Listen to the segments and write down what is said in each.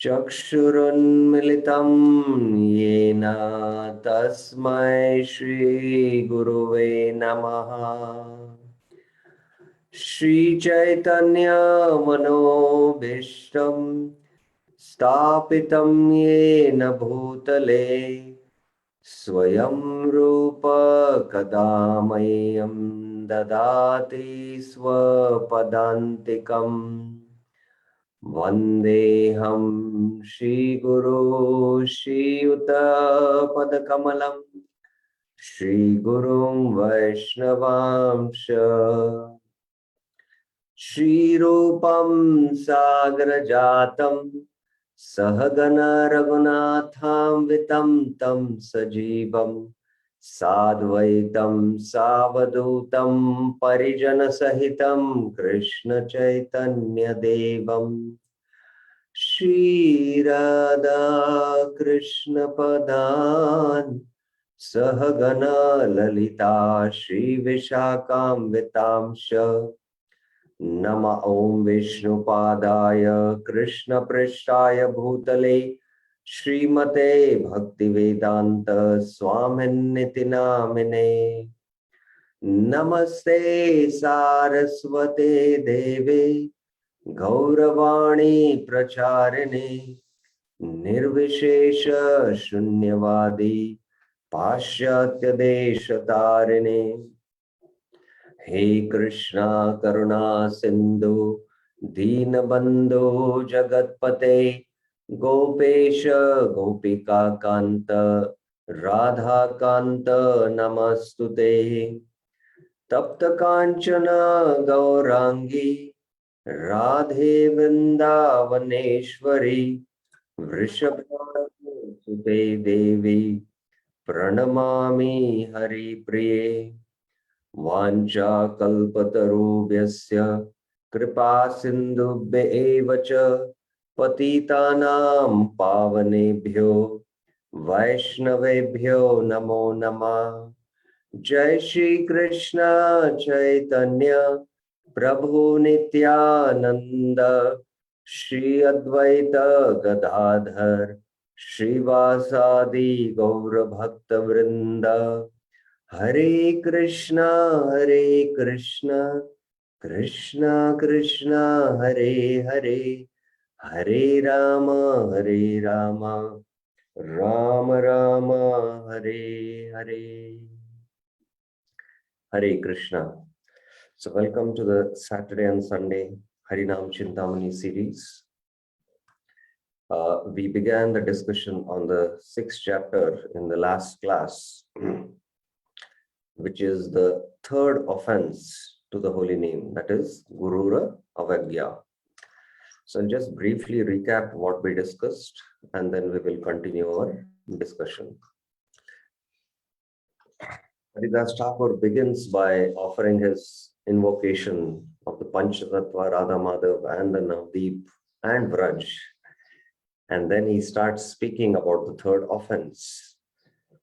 चक्षुरुन्मिलितं येन तस्मै श्रीगुरुवे नमः। श्रीचैतन्यमनोभीष्टं स्थापितं येन भूतले स्वयं रूप कदा मह्यं ददाति स्वपदान्तिकम्। वन्देऽहं श्रीगुरो श्रीयुतपदकमलं श्रीगुरुं वैष्णवांश श्रीरूपं सागरजातं सहगण रघुनाथान्वितं तं सजीवं साद्वैतं सावधूतं परिजनसहितं कृष्णचैतन्यदेवम् श्रीराधा कृष्णपदान् सहगण ललिता श्रीविशाखान्वितांश नम ॐ विष्णुपादाय कृष्णपृष्ठाय भूतले श्रीमते भक्तिवेदांत स्वामिन्निति नामिने। नमस्ते सारस्वते देवे गौरवाणी प्रचारिणे निर्विशेष शून्यवादी पाश्चात्य देश तारिणे। हे कृष्णा करुणा सिंधु दीनबंधु जगतपते गोपेश गोपिका कांत राधा कांत नमस्तुते। तप्त कांचन गौरांगी राधे वृंदावनेश्वरी वृषभानुसुते देवी प्रणमामि हरिप्रिये। वाञ्छाकल्पतरुभ्यश्च कृपा सिन्धुभ्य एव च पतितानां पावनेभ्यो वैष्णवेभ्यो नमो नमः। जय श्री कृष्ण चैतन्य प्रभु नित्यानंद श्री अद्वैत गदाधर श्रीवासादि गौर भक्त वृंद। हरे Krishna Krishna Krishna Hare Hare Hare Ram Ram Ram Hare Hare. Hare Krishna. So welcome to the Saturday and Sunday Harinama Cintamani series. We began the discussion on the 6th chapter in the last class, which is the third offense to the holy name, that is Gurura Avagya. So I'll just briefly recap what we discussed and then we will continue our discussion. Haridas Thakur begins by offering his invocation of the Panchatattva, Radha Madhav and the Navdeep and Vraj. And then he starts speaking about the third offense.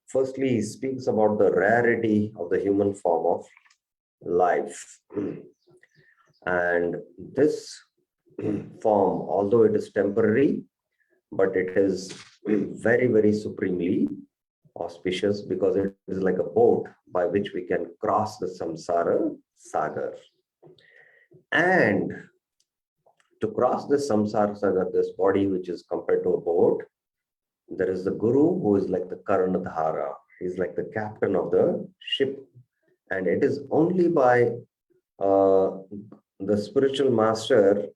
Firstly, he speaks about the rarity of the human form of life. And this form, although it is temporary, but it is very, very supremely auspicious because it is like a boat by which we can cross the samsara sagar. And to cross the samsara sagar, this body which is compared to a boat, there is the guru who is like the Karanadhara. He's like the captain of the ship. And it is only by the spiritual master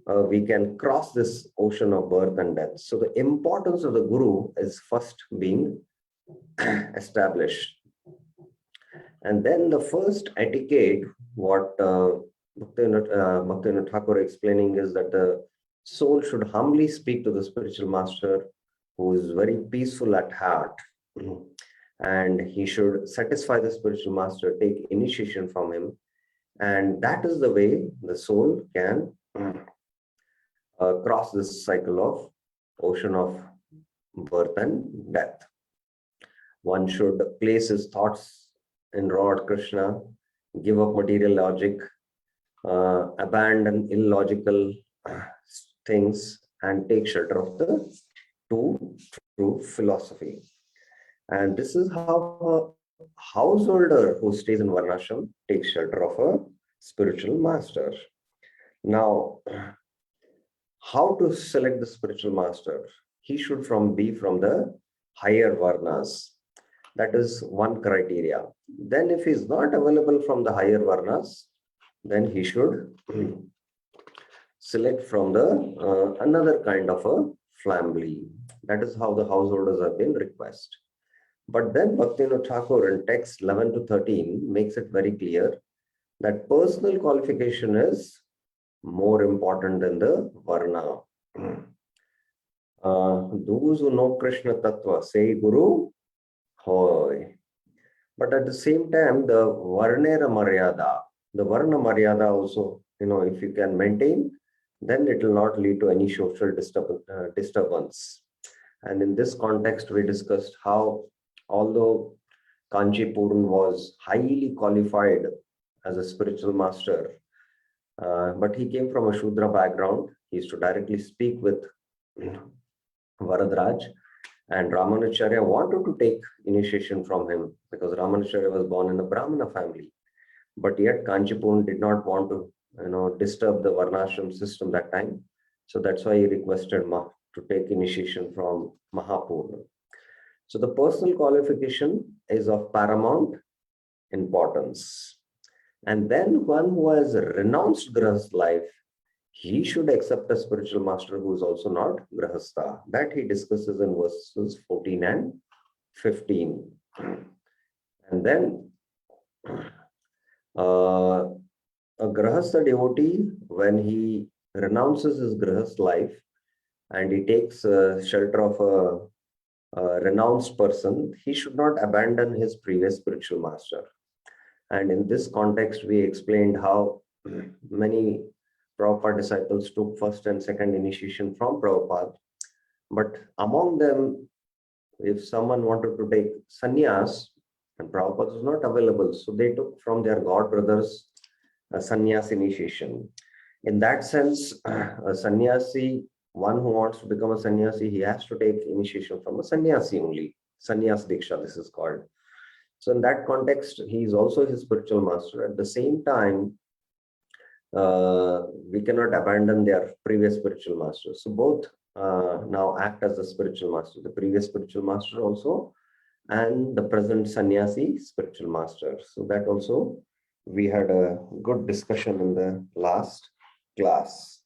we can cross this ocean of birth and death. So the importance of the guru is first being established. And then the first etiquette, what Bhaktivinoda Thakur explaining is that the soul should humbly speak to the spiritual master who is very peaceful at heart. And he should satisfy the spiritual master, take initiation from him. And that is the way the soul can cross this cycle of ocean of birth and death. One should place his thoughts in Lord Krishna, give up material logic, abandon illogical things and take shelter of the two true philosophy. And this is how a householder who stays in Varnashram takes shelter of a spiritual master. Now, how to select the spiritual master? He should be from the higher Varnas. That is one criteria. Then if he is not available from the higher Varnas, then he should select from the another kind of a family. That is how the householders have been requested. But then Bhaktivinoda Thakur in text 11 to 13 makes it very clear that personal qualification is more important than the Varna. Those who know Krishna Tattva say Guru Hoy. But at the same time, the Varnera Maryada, the Varna Maryada also, if you can maintain, then it will not lead to any social disturbance. And in this context, we discussed how, although Kanchipuram was highly qualified as a spiritual master, but he came from a Shudra background. He used to directly speak with Varadraj, and Ramanujacharya wanted to take initiation from him because Ramanujacharya was born in a Brahmana family. But yet Kanchipuram did not want to disturb the Varnashram system that time. So that's why he requested to take initiation from Mahapurna. So the personal qualification is of paramount importance. And then one who has renounced Grahastha life, he should accept a spiritual master who is also not Grahastha. That he discusses in verses 14 and 15. And then a Grahastha devotee, when he renounces his Grahastha life and he takes shelter of a renounced person, he should not abandon his previous spiritual master. And in this context, we explained how many Prabhupada disciples took first and second initiation from Prabhupada. But among them, if someone wanted to take sannyas, and Prabhupada was not available, so they took from their god brothers a sannyas initiation. In that sense, a sannyasi, one who wants to become a sannyasi, he has to take initiation from a sannyasi only. Sannyas Diksha, this is called. So in that context, he is also his spiritual master. At the same time, we cannot abandon their previous spiritual master. So both now act as the spiritual master, the previous spiritual master also, and the present sannyasi spiritual master. So that also we had a good discussion in the last class.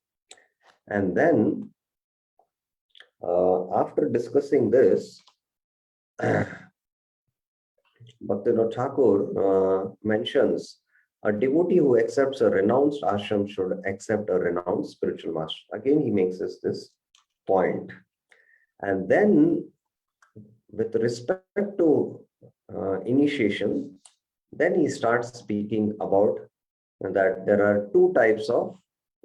And then after discussing this, Bhaktivinoda Thakur mentions a devotee who accepts a renounced ashram should accept a renounced spiritual master. Again, he makes this point. And then with respect to initiation, then he starts speaking about that there are two types of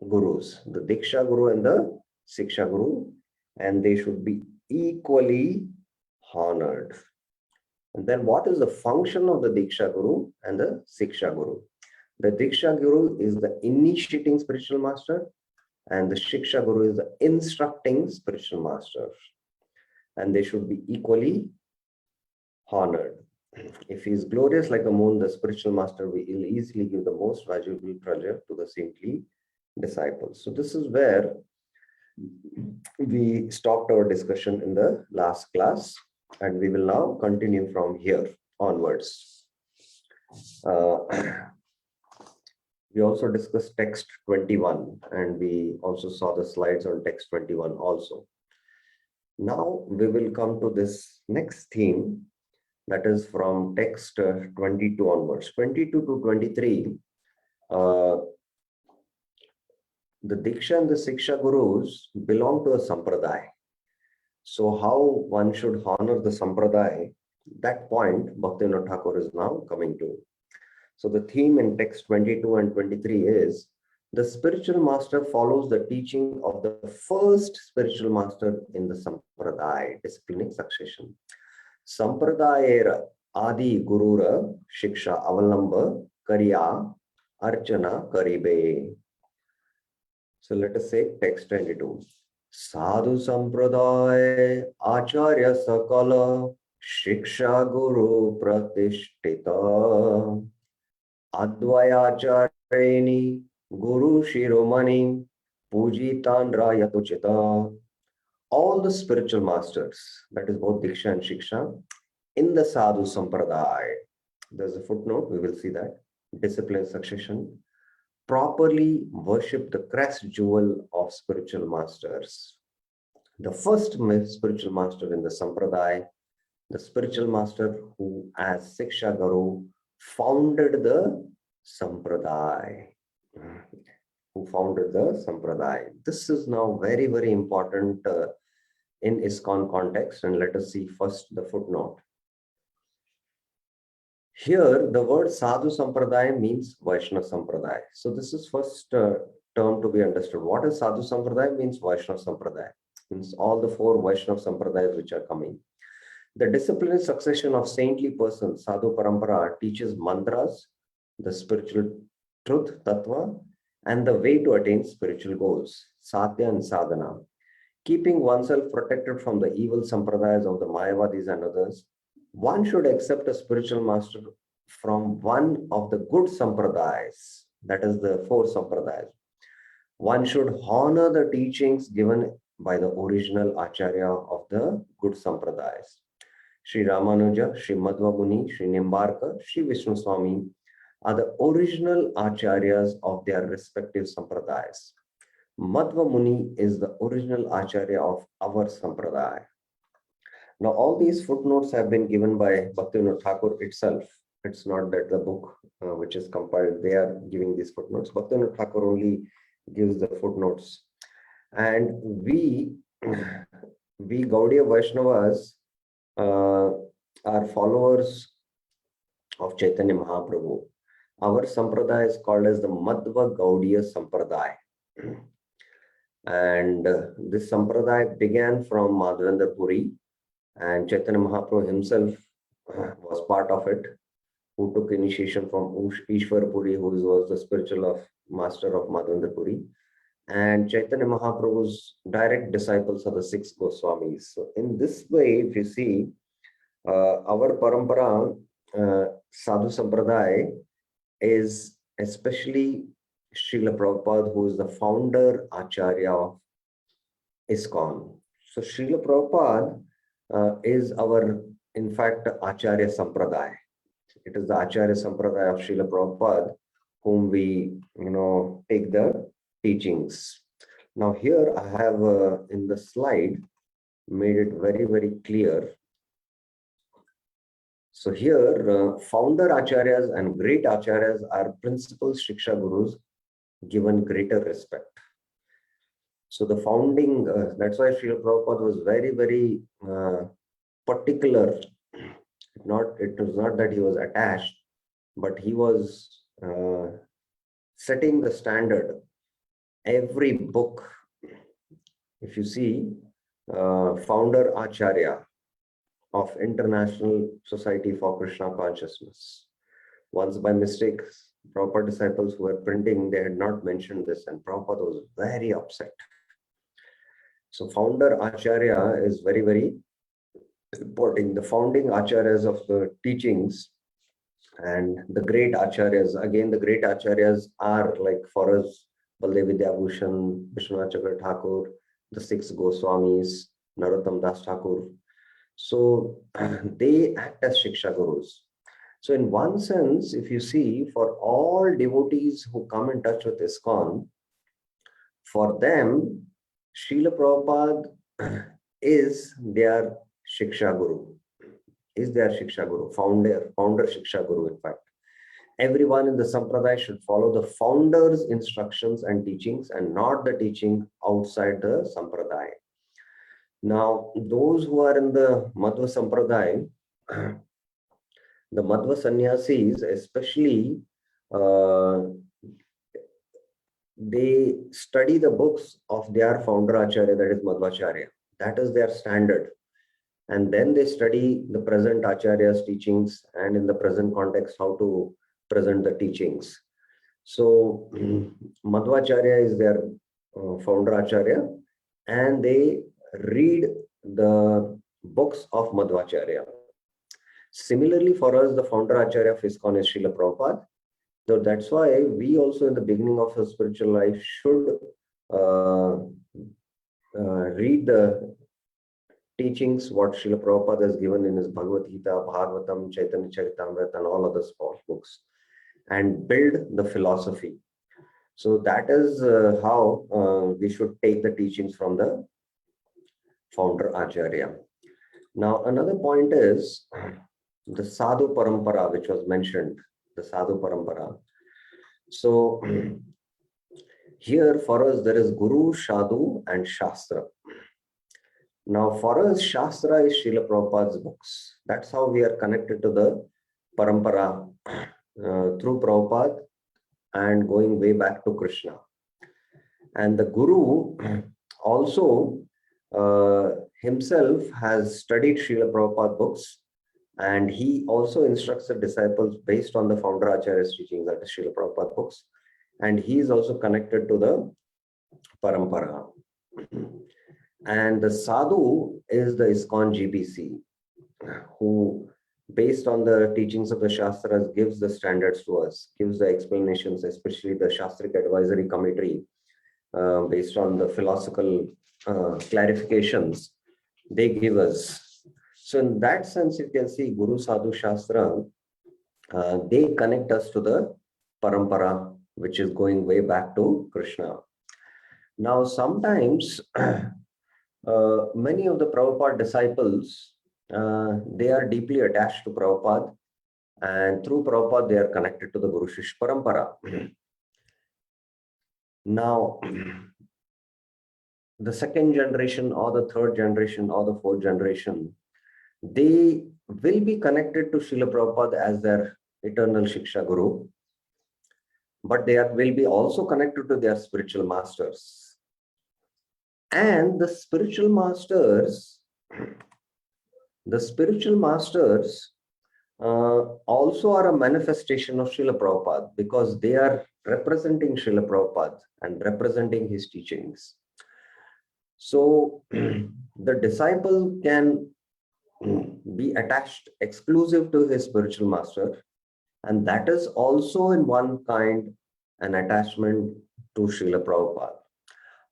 gurus, the Diksha Guru and the Siksha Guru, and they should be equally honored. And then what is the function of the Diksha Guru and the Siksha Guru? The Diksha Guru is the initiating spiritual master, and the Shiksha Guru is the instructing spiritual master. And they should be equally honored. If he is glorious like a moon, the spiritual master will easily give the most valuable treasure to the saintly disciples. So this is where we stopped our discussion in the last class, and we will now continue from here onwards. We also discussed text 21, and we also saw the slides on text 21 also. Now we will come to this next theme, that is from text 22 onwards. 22 to 23, the Diksha and the Siksha Gurus belong to a Sampradaya. So how one should honor the Sampradaya, that point Bhaktivinoda Thakur is now coming to. So the theme in text 22 and 23 is, the spiritual master follows the teaching of the first spiritual master in the Sampradaya, disciplinic succession. Sampradayera Adi Gurura Shiksha Avalamba Kariya Archana Karibe. So let us say text 22. Sadhu Sampradaya Acharya Sakala Shiksha Guru Pratishtita Advayachareni Guru Shiromani Pujitan Rayatuchita. All the spiritual masters, that is both Diksha and Shiksha, in the Sadhu Sampradaya. There's a footnote, we will see that. Discipline succession. Properly worship the crest jewel of spiritual masters. The first spiritual master in the Sampradaya, the spiritual master who, as Siksha Guru, founded the Sampradaya. Who founded the Sampradaya. This is now very, very important in ISKCON context, and let us see first the footnote. Here, the word Sadhu Sampradaya means Vaishnava Sampradaya. So this is first term to be understood. What is Sadhu Sampradaya? Means Vaishnava Sampradaya. Means all the four Vaishnava Sampradayas which are coming. The disciplined succession of saintly persons, Sadhu Parampara, teaches mantras, the spiritual truth, tattva, and the way to attain spiritual goals, sadhya and sadhana. Keeping oneself protected from the evil sampradayas of the Mayavadis and others, one should accept a spiritual master from one of the good sampradayas, that is the four sampradayas. One should honor the teachings given by the original Acharya of the good sampradayas. Sri Ramanuja, Sri Madhva Muni, Sri Nimbarka, Sri Vishnu Swami are the original Acharyas of their respective sampradayas. Madhva Muni is the original Acharya of our sampradaya. Now, all these footnotes have been given by Bhaktivinoda Thakur itself. It's not that the book which is compiled, they are giving these footnotes. Bhaktivinoda Thakur only gives the footnotes. And we Gaudiya Vaishnavas are followers of Chaitanya Mahaprabhu. Our sampradaya is called as the Madhva Gaudiya Sampradaya. And this sampradaya began from Madhavendra Puri, and Chaitanya Mahaprabhu himself was part of it, who took initiation from Ishwar Puri, who was the spiritual master of Madhavendra Puri. And Chaitanya Mahaprabhu's direct disciples are the six Goswamis. So in this way, if you see, our parampara, Sadhu Sampradaya, is especially Srila Prabhupada, who is the founder Acharya of ISKCON. So Srila Prabhupada is our, in fact, Acharya Sampradaya. It is the Acharya Sampradaya of Srila Prabhupada whom we, take the teachings. Now here I have in the slide made it very, very clear. So here, founder acharyas and great acharyas are principal Shiksha Gurus given greater respect. So the founding, that's why Srila Prabhupada was very, very particular. It was not that he was attached, but he was setting the standard. Every book, if you see, founder Acharya of International Society for Krishna Consciousness. Once by mistake, Prabhupada disciples who were printing, they had not mentioned this, and Prabhupada was very upset. So founder Acharya is very, very important. The founding Acharyas of the teachings and the great Acharyas, again, the great Acharyas are like for us, Baldev Vidyabhushan, Vishwanath Chakra Thakur, the six Goswamis, Narottam Das Thakur. So they act as Shiksha Gurus. So in one sense, if you see, for all devotees who come in touch with ISKCON, for them, Srila Prabhupada is their Shiksha Guru, founder Shiksha Guru, in fact. Everyone in the Sampradaya should follow the founder's instructions and teachings and not the teaching outside the Sampradaya. Now, those who are in the Madhva Sampradaya, the Madhva Sannyasis, especially, they study the books of their founder Acharya, that is Madhvacharya. That is their standard. And then they study the present Acharya's teachings and in the present context, how to present the teachings. So Madhvacharya is their founder Acharya, and they read the books of Madhvacharya. Similarly, for us, the founder Acharya of ISKCON is Srila Prabhupada. So that's why we also, in the beginning of our spiritual life, should uh, read the teachings what Srila Prabhupada has given in his Bhagavad Gita, Bhagavatam, Chaitanya Charitamrita, and all other small books, and build the philosophy. So that is how we should take the teachings from the founder Acharya. Now, another point is the Sadhu Parampara, which was mentioned, the Sadhu Parampara. So here for us, there is Guru, Sadhu, and Shastra. Now, for us, Shastra is Srila Prabhupada's books. That's how we are connected to the Parampara through Prabhupada and going way back to Krishna. And the Guru also himself has studied Srila Prabhupada books, and he also instructs the disciples based on the founder Acharya's teachings, that is Srila Prabhupada books. And he is also connected to the Parampara. And the Sadhu is the ISKCON GBC, who, based on the teachings of the Shastras, gives the standards to us, gives the explanations, especially the Shastric Advisory Committee, based on the philosophical clarifications they give us. So in that sense, you can see Guru, Sadhu, Shastra, they connect us to the Parampara, which is going way back to Krishna. Now, sometimes many of the Prabhupada disciples, they are deeply attached to Prabhupada, and through Prabhupada, they are connected to the Guru Shishya Parampara. Now, the second generation or the third generation or the fourth generation, they will be connected to Srila Prabhupada as their eternal Shiksha Guru, but they will be also connected to their spiritual masters. And the spiritual masters also are a manifestation of Srila Prabhupada, because they are representing Srila Prabhupada and representing his teachings. So the disciple can be attached exclusive to his spiritual master, and that is also in one kind an attachment to Srila Prabhupada.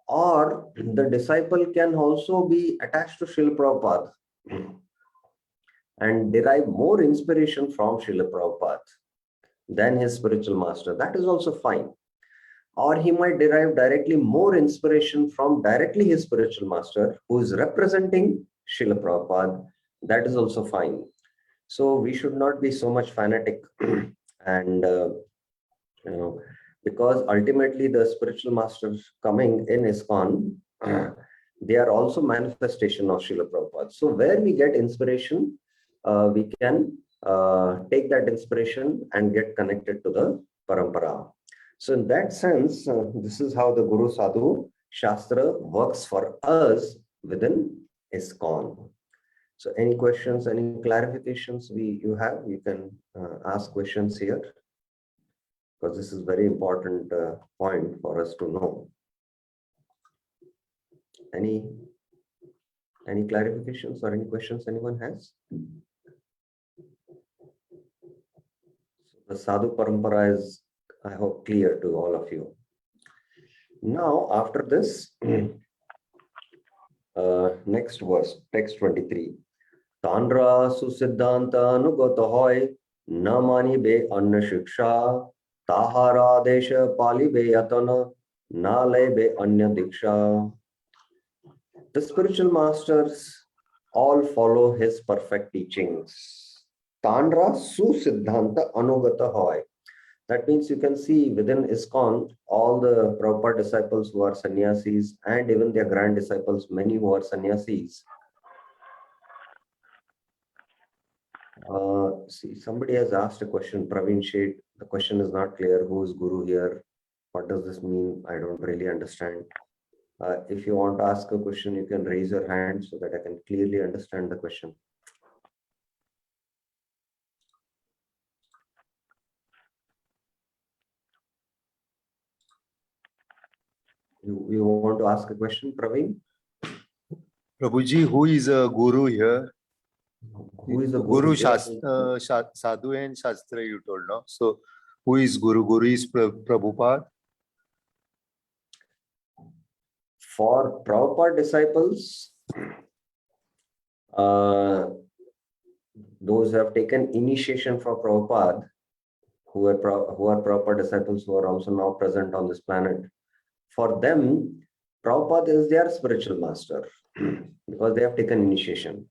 Or the disciple can also be attached to Srila Prabhupada and derive more inspiration from Srila Prabhupada than his spiritual master. That is also fine. Or he might derive directly more inspiration from directly his spiritual master, who is representing Srila Prabhupada. That is also fine. So we should not be so much fanatic and because ultimately the spiritual masters coming in ISKCON, they are also manifestation of Srila Prabhupada. So where we get inspiration, we can take that inspiration and get connected to the Parampara. So in that sense, this is how the Guru Sadhu Shastra works for us within ISKCON. So any questions, any clarifications you have, you can ask questions here, because this is very important point for us to know. Any clarifications or any questions anyone has? The Sadhu Parampara is, I hope, clear to all of you. Now, after this, next verse, text 23. Tandra susiddhanta anugata hoy, na mani be anna shiksha, tahara desha pali be yatana, na le be anya diksha. The spiritual masters all follow his perfect teachings. Tandra susiddhanta anugata hoy. That means you can see within ISKCON, all the Prabhupada disciples who are sannyasis, and even their grand disciples, many who are sannyasis. See, somebody has asked a question, Praveen Sheth. The question is not clear. Who is Guru here? What does this mean? I don't really understand. If you want to ask a question, you can raise your hand so that I can clearly understand the question. You want to ask a question, Praveen? Prabhuji, who is a guru here? Who is the Guru? Guru? Sadhu and Shastra, you told, no? So, who is Guru? Guru is Prabhupada? For Prabhupada disciples, those who have taken initiation from Prabhupada, who are Prabhupada disciples who are also now present on this planet, for them, Prabhupada is their spiritual master because they have taken initiation.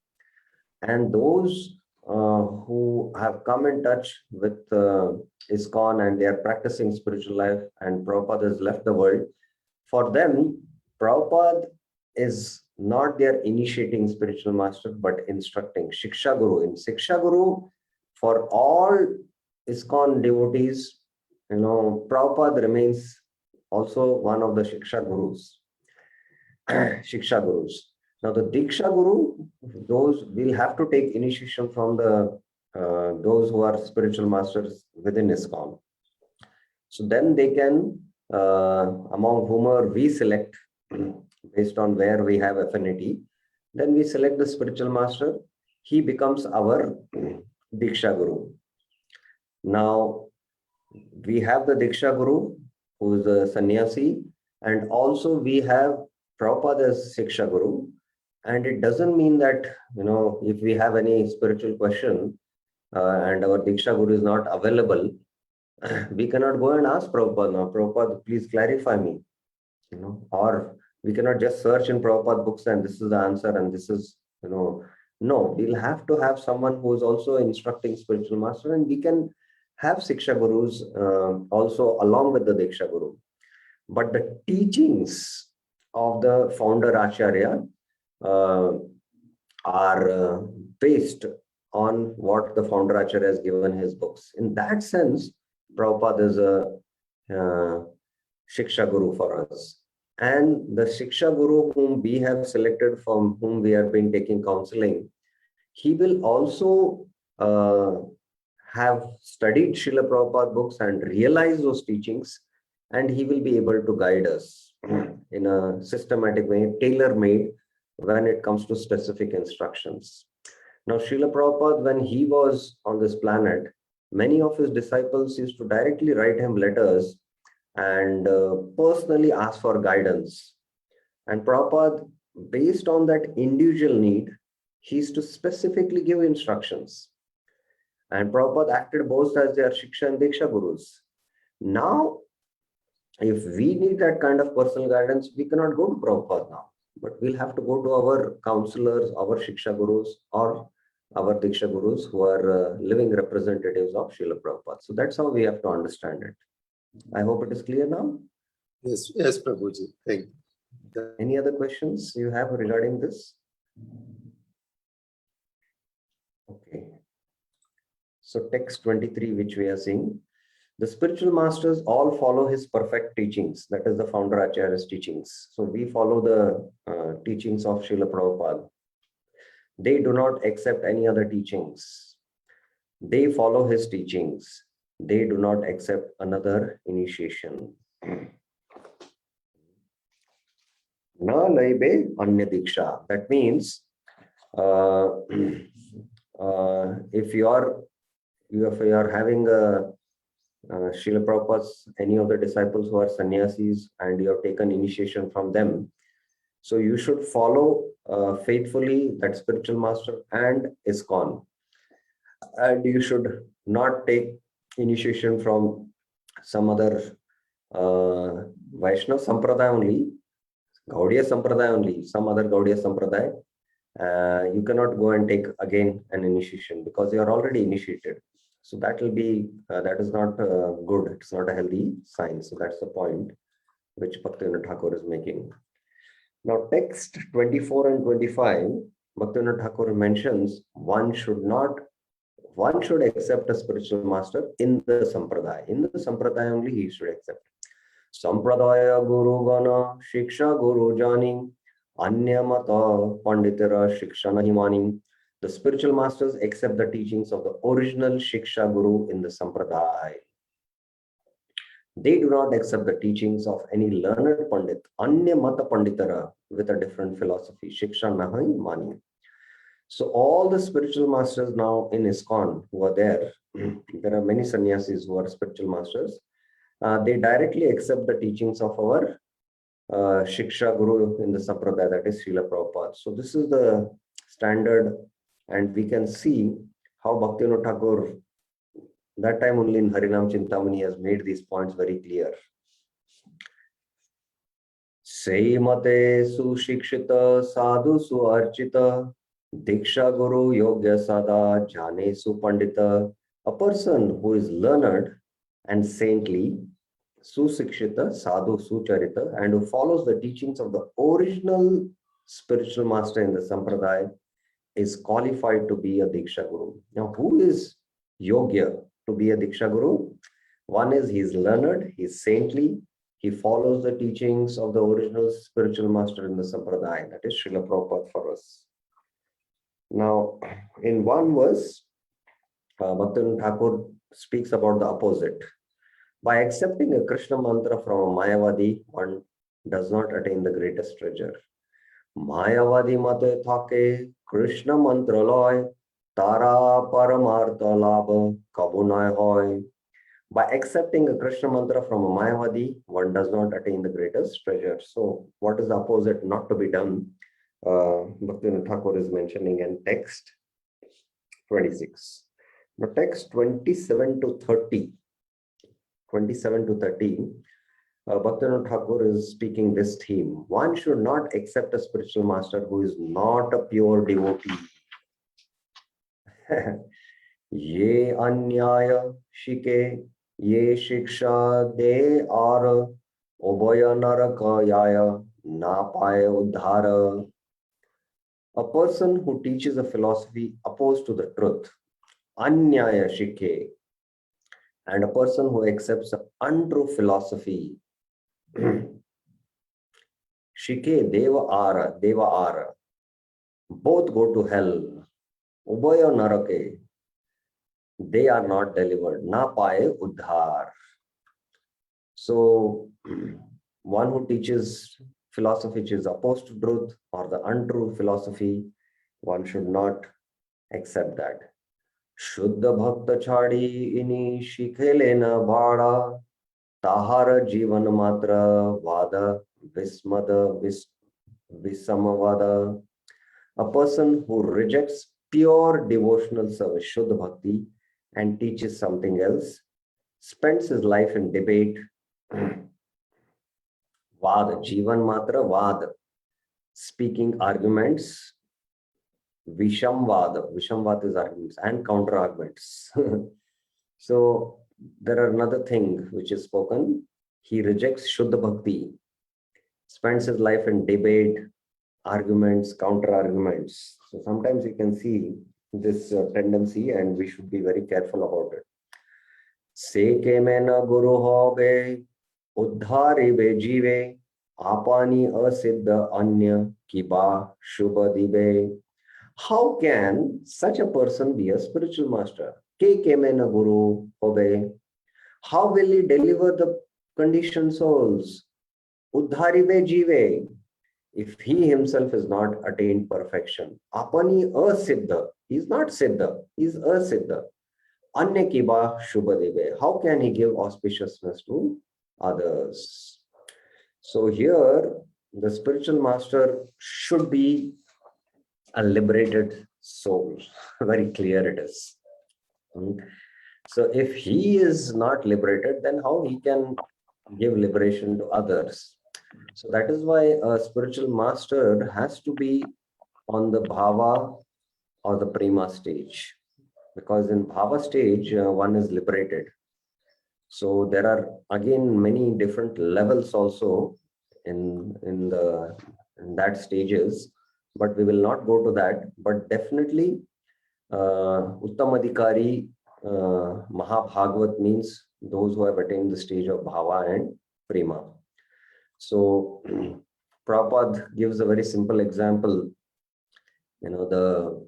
And those who have come in touch with ISKCON and they are practicing spiritual life and Prabhupada has left the world, for them, Prabhupada is not their initiating spiritual master, but instructing. Shiksha Guru. In Shiksha Guru, for all ISKCON devotees, Prabhupada remains also one of the Shiksha Gurus. Shiksha Gurus. Now the Diksha Guru, those will have to take initiation from the those who are spiritual masters within ISKCON. So then they can, among whom we select, based on where we have affinity, then we select the spiritual master. He becomes our Diksha Guru. Now, we have the Diksha Guru, who is a sannyasi, and also we have Prabhupada as Shiksha Guru. And it doesn't mean that, if we have any spiritual question and our Diksha Guru is not available, we cannot go and ask Prabhupada, now, Prabhupada, please clarify me, or we cannot just search in Prabhupada books and this is the answer and this is, no, we'll have to have someone who is also instructing spiritual master, and we can have Shiksha Gurus also along with the Diksha Guru. But the teachings of the founder Acharya are based on what the founder Acharya has given his books. In that sense, Prabhupada is a Shiksha Guru for us. And the Shiksha Guru whom we have selected, from whom we have been taking counseling, he will also have studied Srila Prabhupada books and realize those teachings, and he will be able to guide us in a systematic way, tailor-made when it comes to specific instructions. Now, Srila Prabhupada, when he was on this planet, many of his disciples used to directly write him letters and personally ask for guidance. And Prabhupada, based on that individual need, he used to specifically give instructions. And Prabhupada acted both as their Shiksha and Diksha Gurus. Now, if we need that kind of personal guidance, we cannot go to Prabhupada now, but we'll have to go to our counselors, our Shiksha Gurus, or our Diksha Gurus who are living representatives of Srila Prabhupada. So that's how we have to understand it. I hope it is clear now. Yes, Prabhuji. Thank you. Any other questions you have regarding this? Okay. So text 23, which we are seeing, the spiritual masters all follow his perfect teachings. That is the founder Acharya's teachings. So we follow the teachings of Srila Prabhupada. They do not accept any other teachings. They follow his teachings. They do not accept another initiation. Na laibe anya diksha. That means if you are having a Srila Prabhupada's, any of the disciples who are sannyasis and you have taken initiation from them, so you should follow faithfully that spiritual master and ISKCON. And you should not take initiation from some other Vaishnava Sampradaya only, Gaudiya Sampradaya only, some other Gaudiya Sampradaya. You cannot go and take again an initiation because you are already initiated. So that will be, that is not good. It's not a healthy sign. So that's the point which Bhaktivinoda Thakur is making. Now, text 24 and 25, Bhaktivinoda Thakur mentions one should accept a spiritual master in the Sampradaya. In the Sampradaya only he should accept. Sampradaya Guru Gana Shiksha Guru Jani Anyamata Panditara Shiksha Nahimani. The spiritual masters accept the teachings of the original Shiksha Guru in the Sampradaya. They do not accept the teachings of any learned Pandit, Anya Mata Panditara, with a different philosophy. Shiksha Nahi Mani. So all the spiritual masters now in ISKCON who are there, there are many sannyasis who are spiritual masters. They directly accept the teachings of our Shiksha Guru in the Sampradaya, that is Srila Prabhupada. So this is the standard, and we can see how Bhaktivinoda Thakur, that time only in Harinam Cintamani, has made these points very clear. Seimate sushikshita sadhu suarchita diksha guru yogya sada jane supandita. A person who is learned and saintly, susikshita sadhu sucharita, and who follows the teachings of the original spiritual master in the sampradaya is qualified to be a diksha guru. Now, who is yogya to be a diksha guru? One is he is learned, he is saintly, he follows the teachings of the original spiritual master in the Sampradaya, that is Srila Prabhupada for us. Now, in one verse, Bhaktivinoda Thakur speaks about the opposite. By accepting a Krishna mantra from a Mayavadi, one does not attain the greatest treasure. Mayavadi mate thake Krishna mantra loy, tara paramartha labha kabunay hoy. By accepting a Krishna mantra from a Mayavadi, one does not attain the greatest treasure. So, what is the opposite not to be done? Bhaktivinoda Thakur is mentioning in text 26. Now, text 27 to 30. 27 to 30, Bhaktivinoda Thakur is speaking this theme. One should not accept a spiritual master who is not a pure devotee. Ye anyaya shike ye shiksha de ar obaya narakayaya na paye uddhara. A person who teaches a philosophy opposed to the truth, anyaya shike, and a person who accepts an untrue philosophy, shike deva ara, both go to hell. Ubaya narake, they are not delivered. Na paye uddhar. So, one who teaches philosophy which is opposed to truth or the untrue philosophy, one should not accept that. Shuddha bhakta chadi ini shikhelena bhada tahara jivan matra vada vismada visamavada. A person who rejects pure devotional service, Shuddha Bhakti, and teaches something else, spends his life in debate, Vada, Jivan Matra, Vada, speaking arguments, Vishamvada is arguments, and counter arguments. So there are another thing which is spoken. He rejects Shuddha Bhakti, spends his life in debate, arguments, counter arguments. So sometimes you can see this tendency, and we should be very careful about it. Seke mena guru hobe, uddhari be jive, apani asiddha anya kiba shubha dibe. How can such a person be a spiritual master? Ke mena guru hobe. How will he deliver the conditioned souls? Uddhari be jive. If he himself is not attained perfection, apani asiddha, he is not siddha, he is asiddha. Anya kiba shubhadeve, how can he give auspiciousness to others? So here, the spiritual master should be a liberated soul. Very clear it is. So if he is not liberated, then how he can give liberation to others? So that is why a spiritual master has to be on the bhava or the prema stage, because in bhava stage one is liberated. So there are again many different levels also in that stages, but we will not go to that. But definitely, Uttamadhikari Mahabhagavat means those who have attained the stage of bhava and prema. So Prabhupada gives a very simple example. The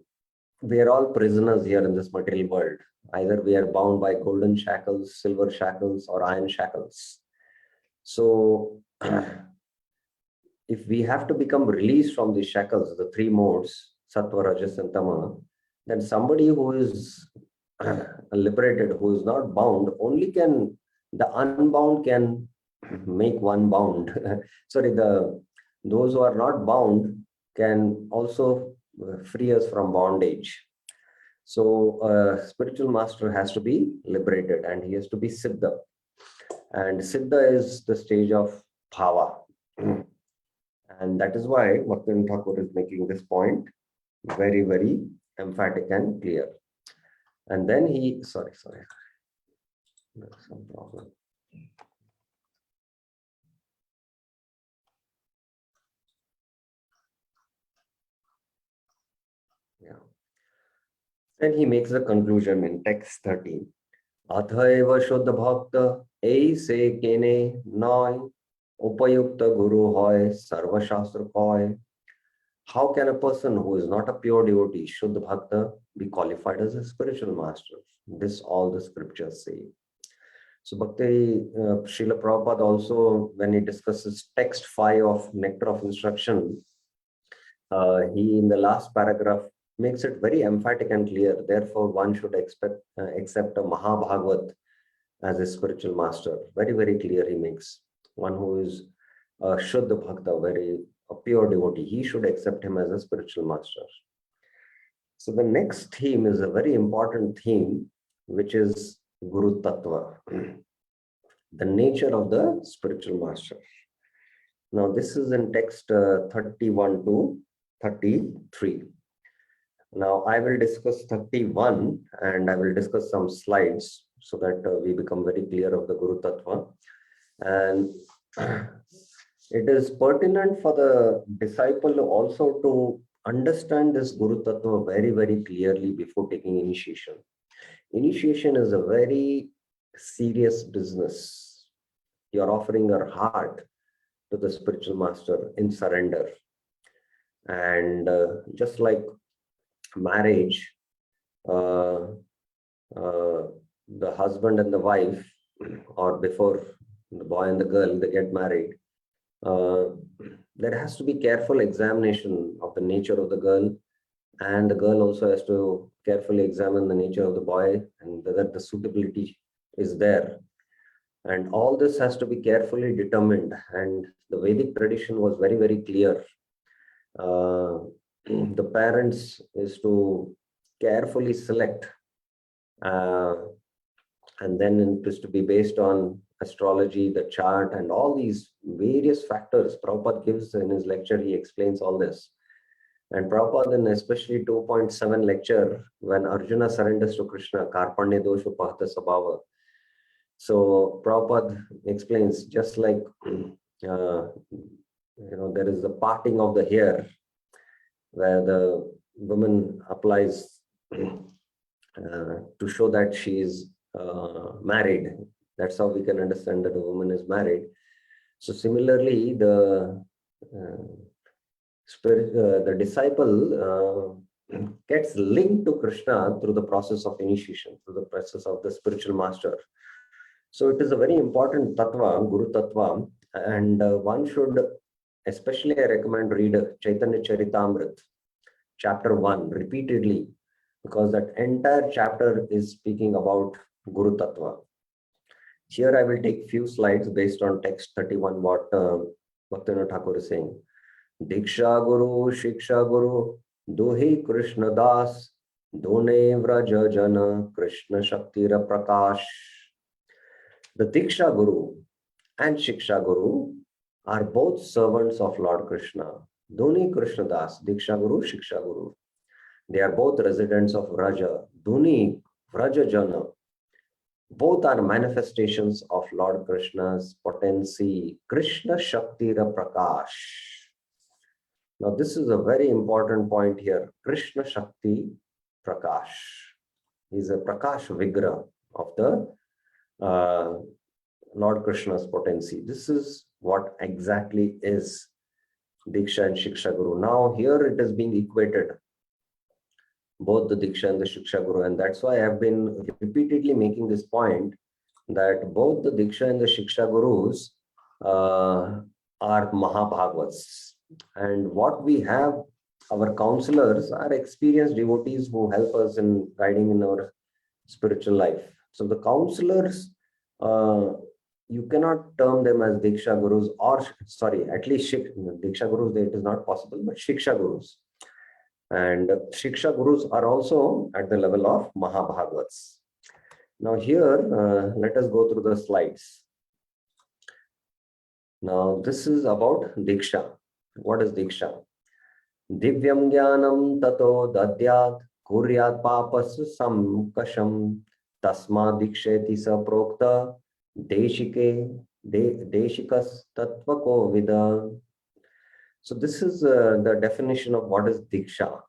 we are all prisoners here in this material world. Either we are bound by golden shackles, silver shackles, or iron shackles. So, if we have to become released from these shackles, the three modes, sattva, rajas, and tama, then somebody who is liberated, who is not bound, only can, the unbound can make one bound. Sorry, those who are not bound can also free us from bondage. So a spiritual master has to be liberated and he has to be siddha. And siddha is the stage of bhava. And that is why Bhaktivinoda Thakur is making this point very, very emphatic and clear. And then he, sorry, there's some problem. Yeah. Then he makes the conclusion in text 13. Athaiva Shuddha Bhakta ei se kene noi upayukta guru hoy sarva shastra koy. How can a person who is not a pure devotee, Shuddha Bhakta, be qualified as a spiritual master? This all the scriptures say. So Bhakti Srila Prabhupada also, when he discusses text 5 of Nectar of Instruction, he in the last paragraph makes it very emphatic and clear. Therefore, one should accept a Mahabhagavat as a spiritual master. Very, very clear he makes. One who is a Shuddha Bhakta, a pure devotee, he should accept him as a spiritual master. So the next theme is a very important theme, which is Guru Tattva, the nature of the spiritual master. Now, this is in text 31 to 33. Now, I will discuss 31 and I will discuss some slides so that we become very clear of the Guru Tattva. And it is pertinent for the disciple also to understand this Guru Tattva very, very clearly before taking initiation. Initiation is a very serious business. You're offering your heart to the spiritual master in surrender. And just like marriage, the husband and the wife, or before the boy and the girl, they get married, there has to be careful examination of the nature of the girl, and the girl also has to carefully examine the nature of the boy and whether the suitability is there. And all this has to be carefully determined. And the Vedic tradition was very, very clear. The parents is to carefully select, and then it is to be based on astrology, the chart, and all these various factors. Prabhupada gives in his lecture, he explains all this. And Prabhupada in especially 2.7 lecture, when Arjuna surrenders to Krishna, Karpanya dosha pahata sabhava. So Prabhupada explains, just like there is the parting of the hair, where the woman applies to show that she is married. That's how we can understand that a woman is married. So similarly, the disciple gets linked to Krishna through the process of initiation, through the process of the spiritual master. So it is a very important tattva, Guru Tattva, and one should, especially I recommend read Chaitanya Charitamrita, chapter 1, repeatedly, because that entire chapter is speaking about Guru Tattva. Here I will take few slides based on text 31, what Bhaktivinoda Thakur is saying. Diksha Guru, Shiksha Guru, Dohi Krishna Das, Done Vraja Jana, Krishna Shaktira Prakash. The Diksha Guru and Shiksha Guru are both servants of Lord Krishna. Doni Krishna Das, Diksha Guru, Shiksha Guru. They are both residents of Vraja. Duni, Vraja Jana. Both are manifestations of Lord Krishna's potency. Krishna Shaktira Prakash. Now, this is a very important point here. Krishna Shakti Prakash. He is a Prakash Vigra of the Lord Krishna's potency. This is what exactly is Diksha and Shiksha Guru. Now, here it is being equated. both the Diksha and the Shiksha Guru. And that's why I've been repeatedly making this point that both the Diksha and the Shiksha Gurus are Mahabhagavats. And what we have, our counselors are experienced devotees who help us in guiding in our spiritual life. So the counselors, you cannot term them as Diksha Gurus or, sorry, at least Diksha Gurus, it is not possible, but Shiksha Gurus. And Shiksha Gurus are also at the level of Mahabhagavats. Now here, let us go through the slides. Now this is about Diksha. What is Diksha? Divyam Jnanam Tato Dadyat Kuryat Papas Samkasham Tasma Diksheti Saprokta Deshikas Tatvako Vida. So this is the definition of what is Diksha.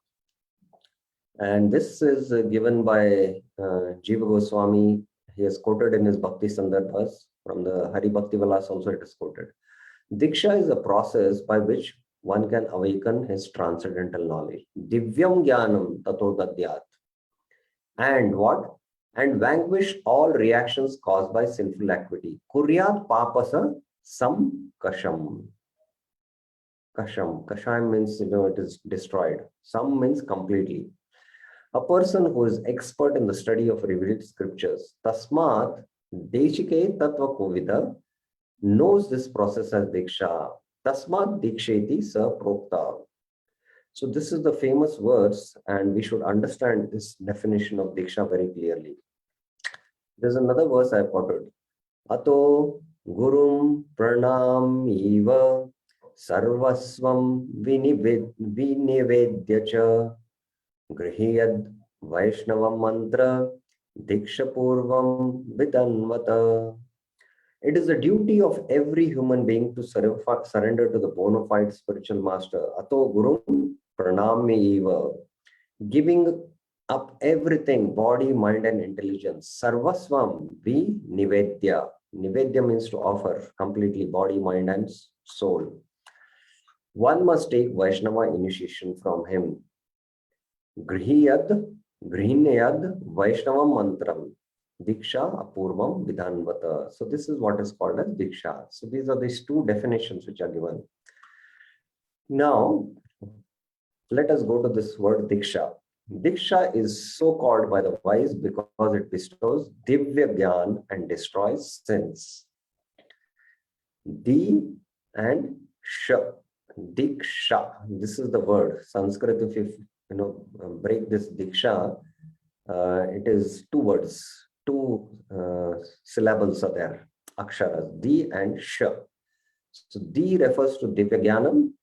And this is given by Jiva Goswami. He has quoted in his Bhakti Sandarbhas. From the Hari Bhakti Vilas also it is quoted. Diksha is a process by which one can awaken his transcendental knowledge. Divyam Jnanam Tato Dadyat. And what? And vanquish all reactions caused by sinful activity. Kuryat Papasa Sam Kasham. Kasham means, it is destroyed. Some means completely. A person who is expert in the study of revealed scriptures, Tasmat Deshike Tattva Kovida, knows this process as Diksha. Tasmat Diksheti Sa Prokta. So this is the famous verse, and we should understand this definition of Diksha very clearly. There's another verse I quoted. Ato Gurum Pranam Eva Sarvasvam Vinivedyacha Grihiyad Vaishnavam Mantra Dikshapurvam Vidanvata. It is the duty of every human being to surrender to the bona fide spiritual master. Ato Gurum Pranami Eva. Giving up everything, body, mind, and intelligence. Sarvasvam Vi Nivedya. Nivedya means to offer completely body, mind, and soul. One must take Vaishnava initiation from him. Grihinyad Vaishnavam Mantram Diksha Apurvam Vidhanvata. So this is what is called as Diksha. So these are these two definitions which are given. Now, let us go to this word Diksha. Diksha is so called by the wise because it bestows Divya Gyan and destroys sins. Di and Sha. Diksha. This is the word. Sanskrit, if you break this Diksha, it is two words, two syllables are there, aksharas, Di and Sha. So Di refers to Divya Jnanam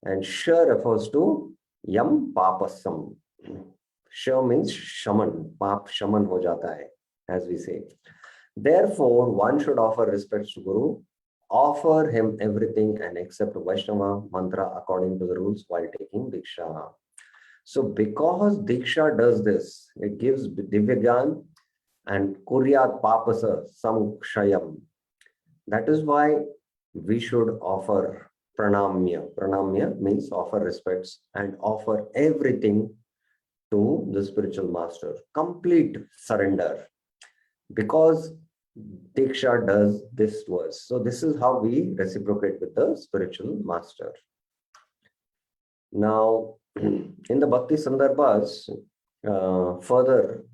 and Sha refers to Yam Papasam. Sha means Shaman, Pap Shaman ho jata hai, as we say. Therefore, one should offer respects to Guru, offer him everything and accept Vaishnava mantra according to the rules while taking Diksha. So because Diksha does this, it gives Divyagan and Kuryat Papasa Samkshayam. That is why we should offer Pranamya. Pranamya means offer respects and offer everything to the spiritual master. Complete surrender. Because Diksha does this to us. So this is how we reciprocate with the spiritual master. Now, in the Bhakti Sandarbhas, further,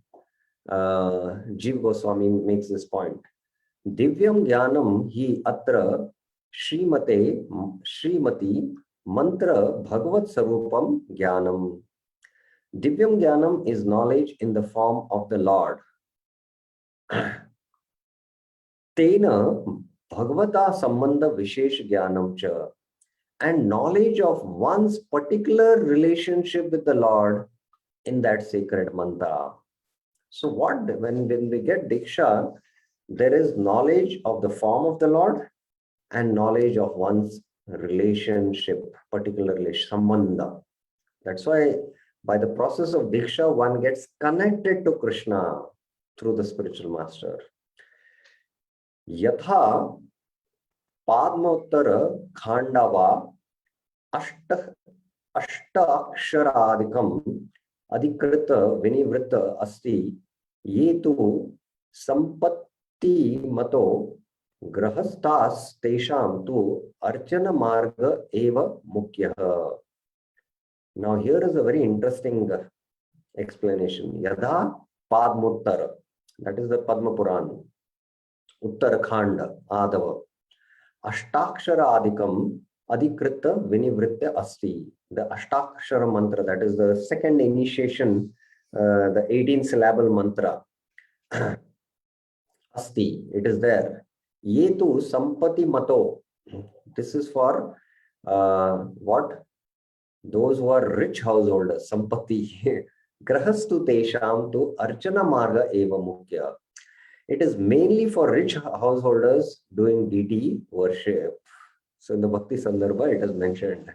Jiva Goswami makes this point. Divyam Jnanam hi atra Srimati mantra Bhagavat Sarupam Jnanam. Divyam Jnanam is knowledge in the form of the Lord. Tena Bhagavata Sambandha Vishesh Jnanam cha. And knowledge of one's particular relationship with the Lord in that sacred mantra. So when we get Diksha, there is knowledge of the form of the Lord and knowledge of one's relationship, particular relation, sambandha. That's why by the process of Diksha, one gets connected to Krishna through the spiritual master. Yatha Padmottara Khandava Ashta Aksharadikam Adikrita Vinivritta Asti Yetu Sampatti Mato Grahastas Tesham Tu Archana Marga Eva Mukhyaha. Now here is a very interesting explanation. Yadha Padmuttar, that is the Padma Puran, Uttarakhand Adava. Ashtakshara Adikam Adikrita Vinivritta Asti. The Ashtakshara mantra, that is the second initiation, the 18 syllable mantra. Asti, it is there. Yetu Sampati Mato. This is for what? Those who are rich householders, Sampati. Grahastu Tesham tu Archana Marga Eva Mukhya. It is mainly for rich householders doing deity worship. So in the Bhakti Sandarbha, it is mentioned.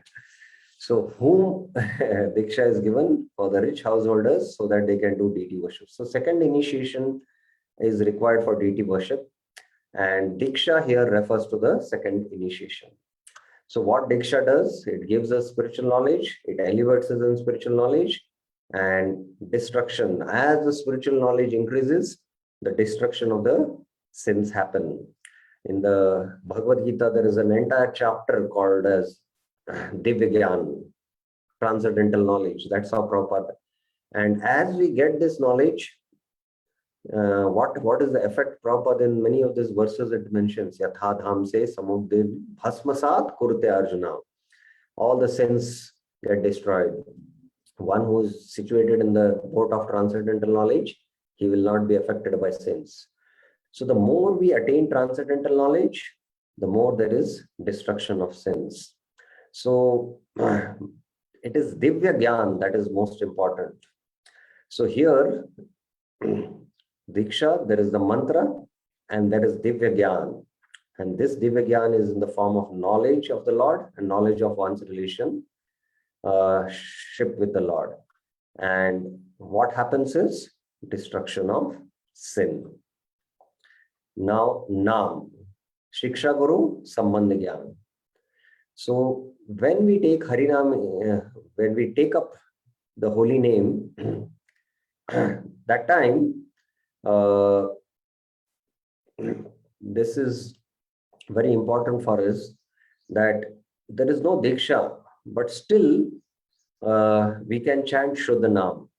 So whom Diksha is given? For the rich householders so that they can do deity worship. So second initiation is required for deity worship. And Diksha here refers to the second initiation. So what Diksha does, it gives us spiritual knowledge, it elevates us in spiritual knowledge, and destruction. As the spiritual knowledge increases, the destruction of the sins happen. In the Bhagavad Gita, there is an entire chapter called as Divya transcendental knowledge. That's how Prabhupada. And as we get this knowledge, what is the effect? Prabhupada in many of these verses it mentions Yathadham se samudin bhasmasat kurte arjuna. All the sins get destroyed. One who is situated in the boat of transcendental knowledge, he will not be affected by sins. So the more we attain transcendental knowledge, the more there is destruction of sins. So it is Divya Gyan that is most important. So here, Diksha, there is the mantra and there is Divya Gyan. And this Divya Gyan is in the form of knowledge of the Lord and knowledge of one's relationship with the Lord. And what happens is destruction of sin. Now, Nam, Shiksha Guru, Sambandha Gyan. So when we take Harinama, when we take up the holy name, that time, this is very important for us that there is no Diksha, but still we can chant Shuddha Nam.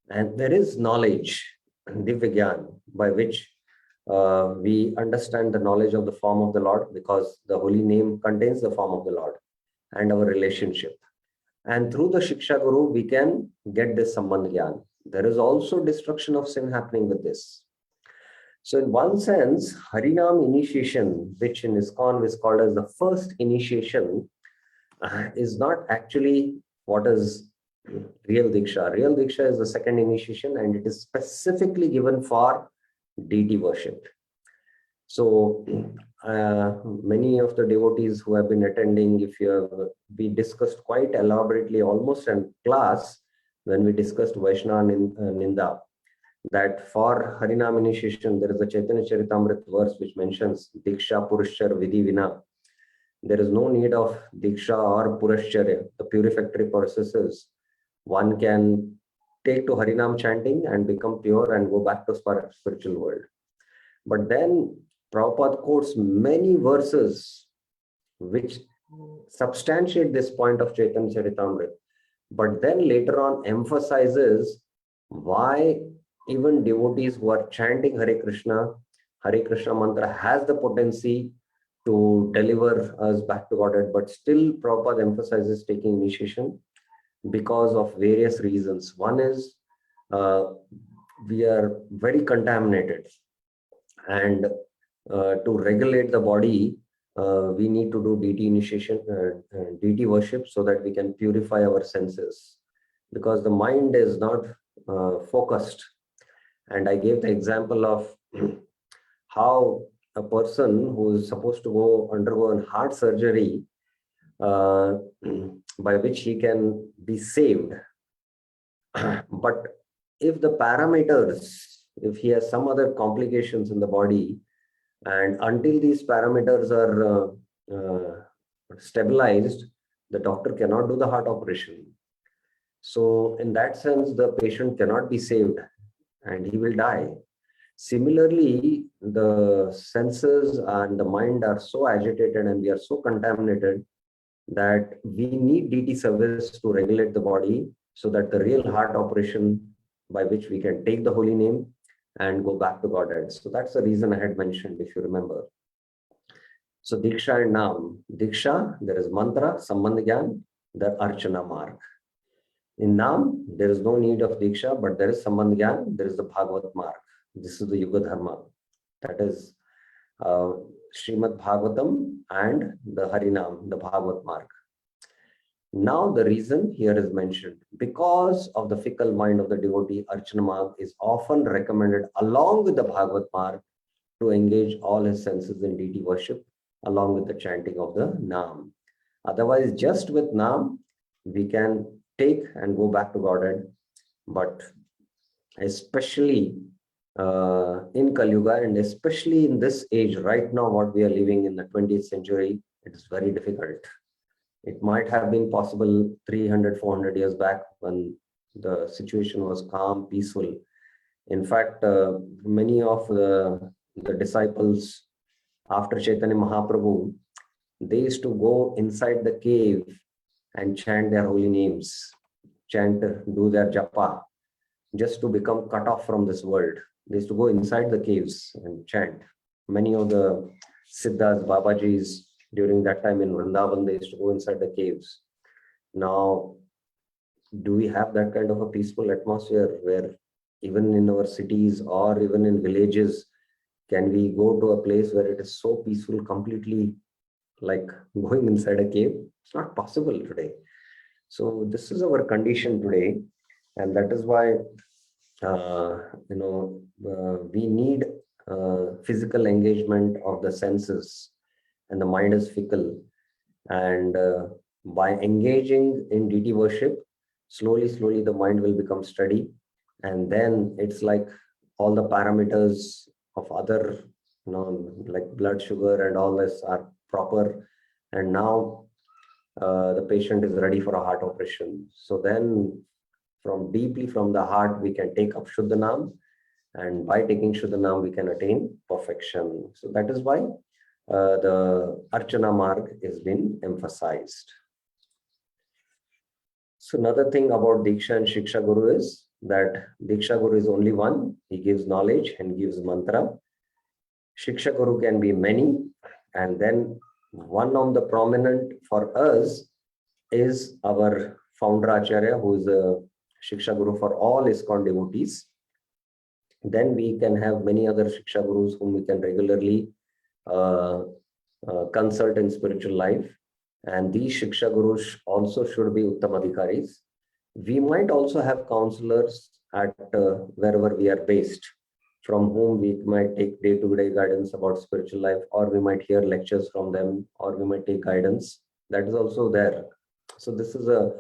And there is knowledge, Divya Gyan, by which we understand the knowledge of the form of the Lord, because the holy name contains the form of the Lord and our relationship. And through the Shiksha Guru, we can get this Sambandha Gyan. There is also destruction of sin happening with this. So in one sense, Harinam initiation, which in ISKCON is called as the first initiation, is not actually what is real Diksha. Real Diksha is the second initiation, and it is specifically given for deity worship. So many of the devotees who have been attending, we discussed quite elaborately, almost in class, when we discussed Vaishnava Ninda, that for Harinam initiation, there is a Chaitanya Charitamrita verse which mentions Diksha Purushchar Vidhi Vina. There is no need of Diksha or Purushcharya, the purificatory processes. One can take to Harinam chanting and become pure and go back to spiritual world. But then Prabhupada quotes many verses which substantiate this point of Chaitanya Charitamrita, but then later on emphasizes why even devotees who are chanting Hare Krishna mantra has the potency to deliver us back to Godhead, but still Prabhupada emphasizes taking initiation because of various reasons. One is we are very contaminated, and to regulate the body, we need to do deity initiation, deity worship, so that we can purify our senses, because the mind is not focused. And I gave the example of how a person who is supposed to undergo a heart surgery, by which he can be saved. But if the parameters, if he has some other complications in the body, and until these parameters are stabilized, the doctor cannot do the heart operation. So in that sense, the patient cannot be saved and he will die. Similarly, the senses and the mind are so agitated and we are so contaminated that we need DT service to regulate the body so that the real heart operation by which we can take the holy name and go back to Godhead. So that's the reason I had mentioned, if you remember. So Diksha and Nam. Diksha, there is mantra, Sambandh Gyan, the Archana mark. In Nam, there is no need of Diksha, but there is Sambandh Gyan, there is the Bhagavat mark. This is the Yuga Dharma. That is Srimad Bhagavatam and the Harinam, the Bhagavat mark. Now the reason here is mentioned. Because of the fickle mind of the devotee, Archana mark is often recommended along with the Bhagavat mark to engage all his senses in deity worship along with the chanting of the Nam. Otherwise, just with Nam, we can take and go back to Godhead. But especially in Kali Yuga, and especially in this age, right now, what we are living in the 20th century, it is very difficult. It might have been possible 300, 400 years back when the situation was calm, peaceful. In fact, many of the disciples after Chaitanya Mahaprabhu, they used to go inside the cave and chant their holy names, do their japa, just to become cut off from this world. They used to go inside the caves and chant. Many of the Siddhas, Babajis, during that time in Vrindavan, they used to go inside the caves. Now, do we have that kind of a peaceful atmosphere where even in our cities or even in villages, can we go to a place where it is so peaceful, completely like going inside a cave? It's not possible today. So this is our condition today. And that is why, we need physical engagement of the senses, and the mind is fickle. And by engaging in deity worship, slowly, slowly the mind will become steady. And then it's like all the parameters of other, like blood sugar and all this are proper. And now the patient is ready for a heart operation. So then from deeply from the heart, we can take up Shuddhanam. And by taking Shuddhanam, we can attain perfection. So that is why the Archana mark has been emphasized. So another thing about Diksha and Shiksha Guru is that Diksha Guru is only one. He gives knowledge and gives mantra. Shiksha Guru can be many. And then one of the prominent for us is our founder Acharya, who is a Shiksha Guru for all ISKCON devotees. Then we can have many other Shiksha Gurus whom we can regularly consult in spiritual life. And these Shiksha Gurus also should be Uttamadhikaris. We might also have counselors at wherever we are based, from whom we might take day-to-day guidance about spiritual life, or we might hear lectures from them, or we might take guidance. That is also there. So this is a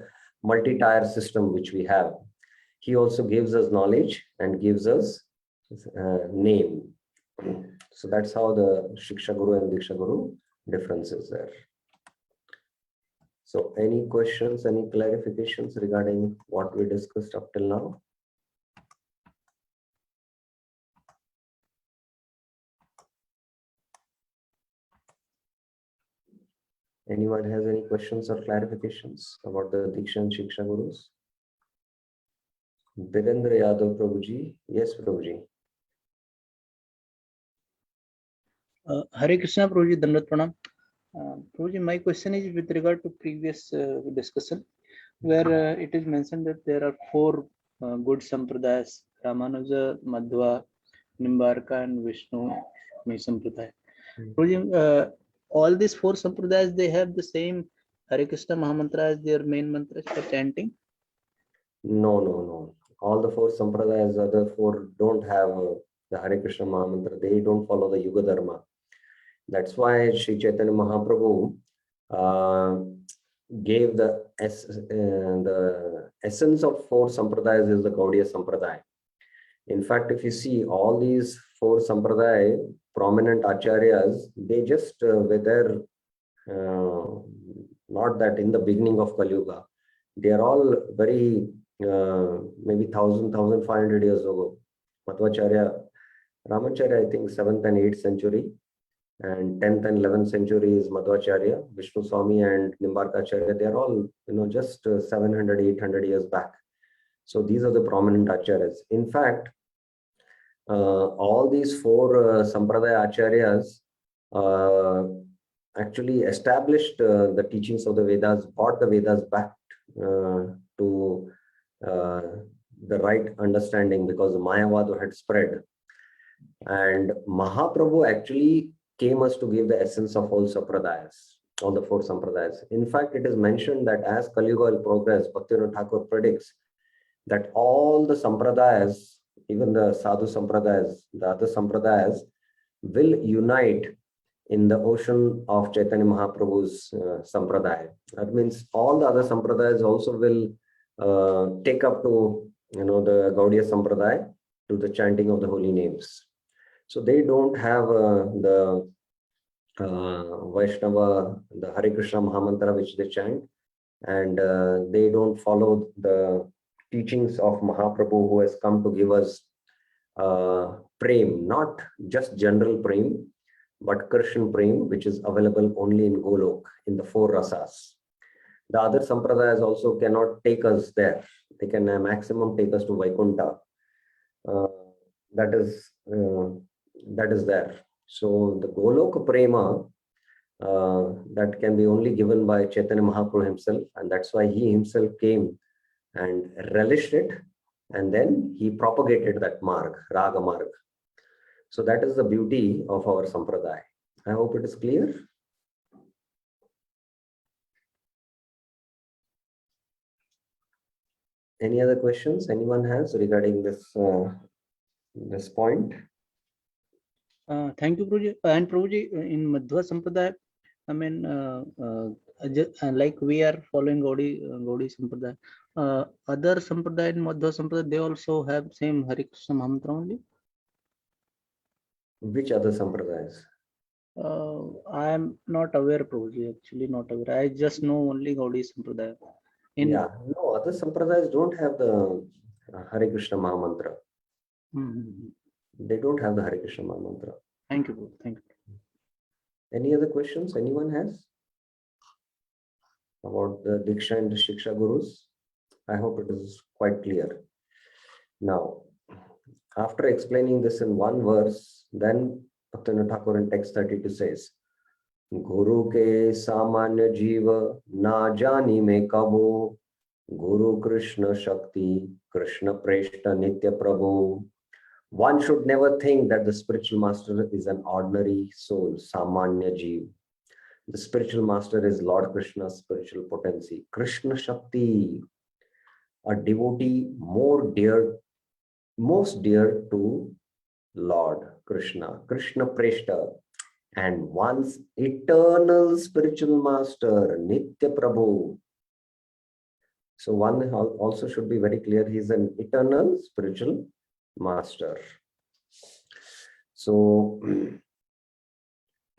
multi-tier system which we have. He also gives us knowledge and gives us name. So that's how the Shiksha Guru and Diksha Guru difference is there. So any questions, any clarifications regarding what we discussed up till now? Anyone has any questions or clarifications about the Diksha and Shiksha Gurus? Birendra Yadav Prabhuji. Yes, Prabhuji. Hare Krishna, Prabhuji, Dandavat Pranam. Prabhuji, my question is with regard to previous discussion, where it is mentioned that there are four good sampradayas: Ramanuja, Madhva, Nimbarka, and Vishnu May Sampradaya. Prabhuji, all these four sampradayas, they have the same Hare Krishna Mahamantra as their main mantras for chanting? No. All the four sampradayas, other four don't have the Hare Krishna Mahamantra. They don't follow the Yuga Dharma. That's why Sri Chaitanya Mahaprabhu gave the essence of four sampradayas is the Gaudiya Sampradaya. In fact, if you see all these four sampradaya, prominent acharyas, they just were there, not that in the beginning of Kali Yuga. They are all very maybe 1,500 years ago. Madhvacharya, Ramacharya, I think 7th and 8th century, and 10th and 11th century is Madhvacharya, Vishnu Swami and Nimbarkacharya. They are all, just 700, 800 years back. So these are the prominent acharyas. In fact, all these four Sampradaya acharyas actually established the teachings of the Vedas, brought the Vedas back to the right understanding, because Mayavada had spread. And Mahaprabhu actually came us to give the essence of all Sampradayas, all the four Sampradayas. In fact, it is mentioned that as Kali Yuga will progress, Bhaktivinoda Thakur predicts that all the Sampradayas, even the Sadhu Sampradayas, the other Sampradayas, will unite in the ocean of Chaitanya Mahaprabhu's Sampradaya. That means all the other Sampradayas also will take up to, the Gaudiya Sampradaya, to the chanting of the holy names. So they don't have the Vaishnava, the Hare Krishna Mahamantra which they chant, and they don't follow the teachings of Mahaprabhu, who has come to give us prem, not just general prem, but Krishna prem, which is available only in Golok, in the four rasas. The other Sampradayas also cannot take us there. They can maximum take us to Vaikuntha. That is there. So the Golok prema, that can be only given by Chaitanya Mahaprabhu himself, and that's why he himself came and relished it, and then he propagated that marg, Raga marg. So that is the beauty of our Sampradaya. I hope it is clear. Any other questions anyone has regarding this this point? Thank you, Prabhuji. And Prabhuji, in Madhva Sampradaya, I mean, like we are following Gaudiya Sampradaya. Other Sampradaya in Madhva Sampradaya, they also have same Hare Krishna Mahamantra only? Which other Sampradayas? I am not aware, Prabhuji, actually not aware. I just know only Gaudiya Sampradaya. No, other Sampradayas don't have the Hare Krishna Mahamantra. They don't have the Hare Krishna Mahamantra. Thank you, Prabhuji. Thank you. Any other questions anyone has about the Diksha and the Shiksha Gurus? I hope it is quite clear. Now, after explaining this in one verse, then Bhaktivinoda Thakur in text 32 says, Guru ke samanya jiva na jani me kabo, Guru Krishna Shakti, Krishna Preshta Nitya Prabhu. One should never think that the spiritual master is an ordinary soul, Samanya Jeev. The spiritual master is Lord Krishna's spiritual potency, Krishna Shakti, a devotee most dear to Lord Krishna, Krishna Preshta, and one's eternal spiritual master, Nitya Prabhu. So one also should be very clear, he is an eternal spiritual master. So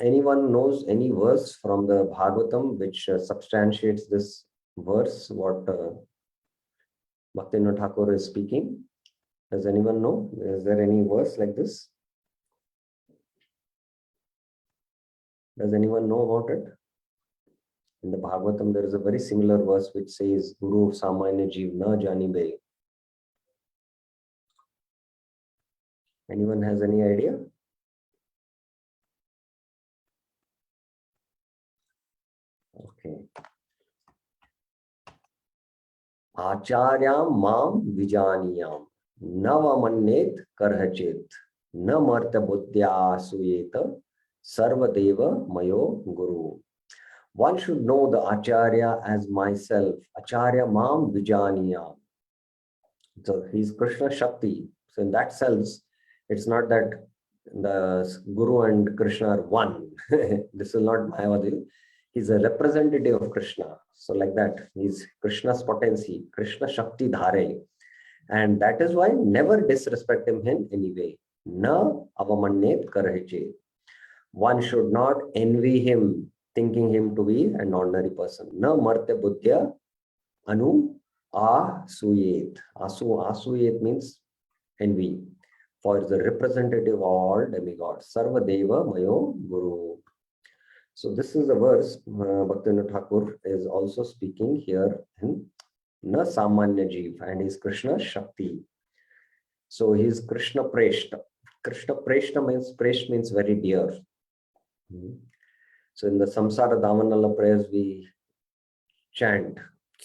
anyone knows any verse from the Bhagavatam which substantiates this verse, what Bhaktivinoda Thakur is speaking? Does anyone know? Is there any verse like this? Does anyone know about it? In the Bhagavatam, there is a very similar verse which says, Guru Samanya Jeev na janibe. Anyone has any idea? Okay. Acharyam mam vijaniyam navamannet karhachet na marta buddhya suyeta sarvadeva mayo guru. One should know the Acharya as myself. Acharya mam vijaniyam. So he's Krishna Shakti. So in that sense, it's not that the Guru and Krishna are one. This is not Mayavadi. He's a representative of Krishna. So like that, he's Krishna's potency, Krishna Shakti Dhare. And that is why never disrespect him in any way. Na avamannet karheche. One should not envy him, thinking him to be an ordinary person. Na marte buddhya anu Asuyet. Asuyet means envy. For the representative of all demigods. Sarva Deva Mayo Guru. So this is a verse Bhaktivinoda Thakur is also speaking here in Na Samanya Jeev, and is Krishna Shakti. So he is Krishna Preshta. Krishna Preshta means very dear. So in the Samsara Davanala prayers we chant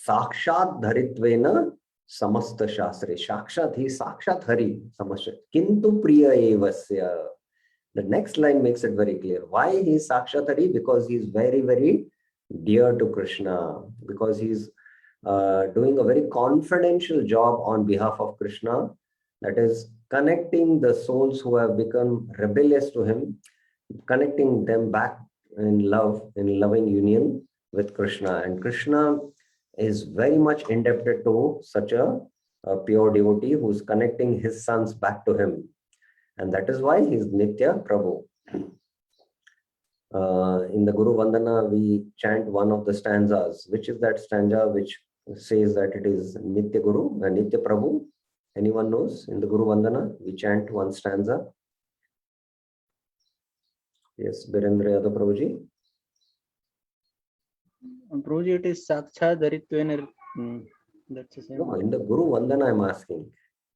Sakshat Dharitvena Samasta Shastre. Sakshat, he Sakshat Hari Samashat. Kintu Priya Evasya. The next line makes it very clear. Why he is Sakshat Hari? Because he is very, very dear to Krishna. Because he is doing a very confidential job on behalf of Krishna. That is connecting the souls who have become rebellious to him, connecting them back in love, in loving union with Krishna. And Krishna is very much indebted to such a pure devotee who is connecting his sons back to him. And that is why he is Nitya Prabhu. In the Guru Vandana, we chant one of the stanzas. Which is that stanza which says that it is Nitya Guru, Nitya Prabhu? Anyone knows? In the Guru Vandana, we chant one stanza. Yes, Birendra Yadav Prabhuji. Prabhuji, it is Saksha Dharitvener. That's the same. No, in the Guru Vandana, I'm asking.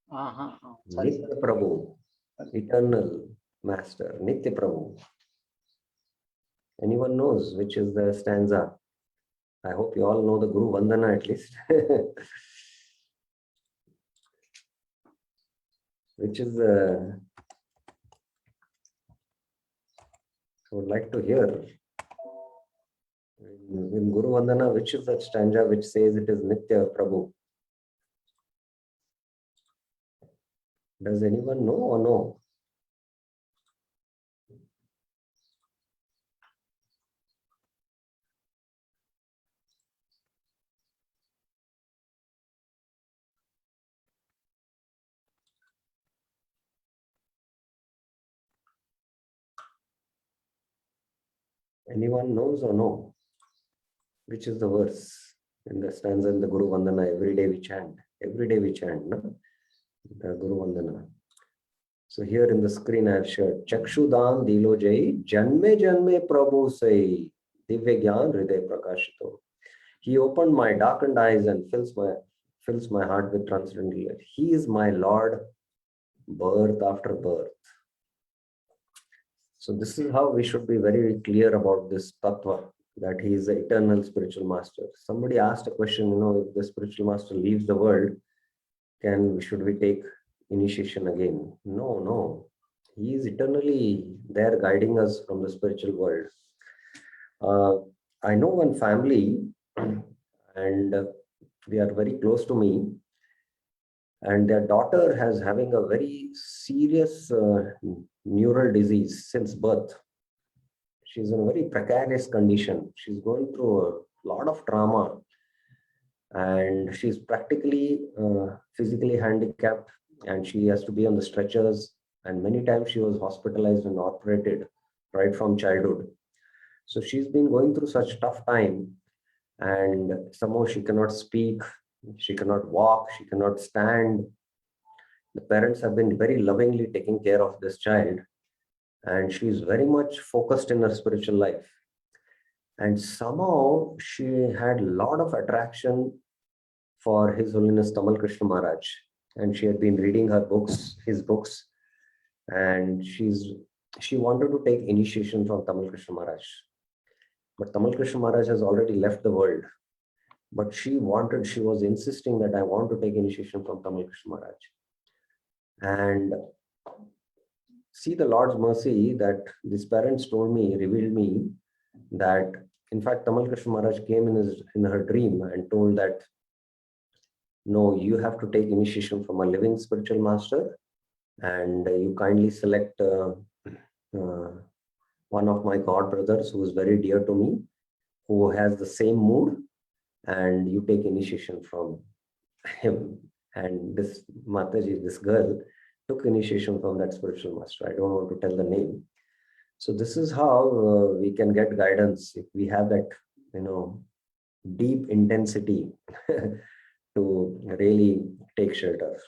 Sorry, Nitya Prabhu, eternal master, Nitya Prabhu. Anyone knows which is the stanza? I hope you all know the Guru Vandana at least. Which is the... I would like to hear. In Guru Vandana, which is that stanza which says it is Nitya Prabhu? Does anyone know or no? Anyone knows or no? Which is the verse in the stanza in the Guru Vandana? Every day we chant. Every day we chant, no? The Guru Vandana. So here in the screen I have shared Chakshudan Dilo Jai Janme Janme Prabhu Sai Divya Gyan Hriday Prakashito. He opened my darkened eyes and fills my heart with transcendental light. He is my Lord, birth after birth. So this is how we should be very clear about this tattva, that he is the eternal spiritual master. Somebody asked a question, if the spiritual master leaves the world, should we take initiation again? No. He is eternally there guiding us from the spiritual world. I know one family, and they are very close to me, and their daughter has having a very serious neural disease since birth. She's in a very precarious condition. She's going through a lot of trauma, and she's practically physically handicapped, and she has to be on the stretchers, and many times she was hospitalized and operated right from childhood. So she's been going through such tough time, and somehow she cannot speak, she cannot walk, she cannot stand. The parents have been very lovingly taking care of this child, and she is very much focused in her spiritual life. And somehow she had a lot of attraction for His Holiness Tamal Krishna Maharaj, and she had been reading his books, and she wanted to take initiation from Tamal Krishna Maharaj. But Tamal Krishna Maharaj has already left the world. But she was insisting that I want to take initiation from Tamal Krishna Maharaj. And see the Lord's mercy that these parents revealed me that, in fact, Tamal Krishna Maharaj came in her dream and told that, no, you have to take initiation from a living spiritual master, and you kindly select one of my god brothers who is very dear to me, who has the same mood, and you take initiation from him. And this Mataji, this girl, took initiation from that spiritual master. I don't want to tell the name. So this is how we can get guidance if we have that, deep intensity to really take shelter.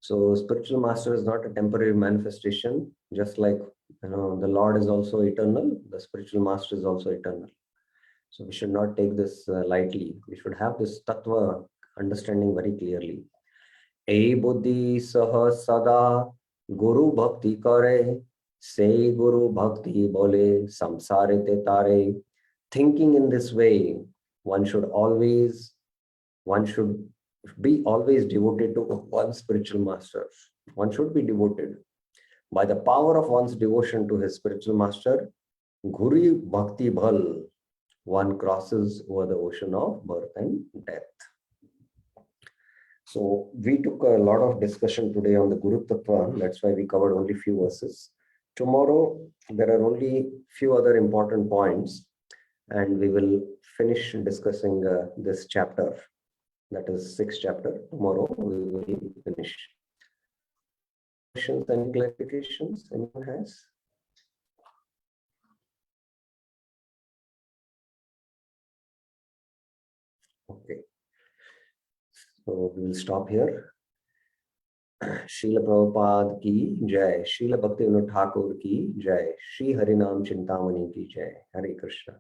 So spiritual master is not a temporary manifestation, just like the Lord is also eternal, the spiritual master is also eternal. So we should not take this lightly. We should have this tattva understanding very clearly. Ei buddhi saha sada guru bhakti kare, say guru bhakti bole samsare te tare. Thinking in this way, one should be always devoted to one spiritual master. One should be devoted. By the power of one's devotion to his spiritual master, Guru Bhakti Bhal, one crosses over the ocean of birth and death. So we took a lot of discussion today on the Guru Tattva. That's why we covered only few verses. Tomorrow, there are only few other important points, and we will finish discussing this chapter. That is 6th chapter. Tomorrow we will finish. Questions and clarifications anyone has? Okay. So we will stop here. Srila Prabhupada ki jai. Srila Bhaktivinoda Thakur ki jai. Shri Harinam Cintamani ki jai. Hare Krishna.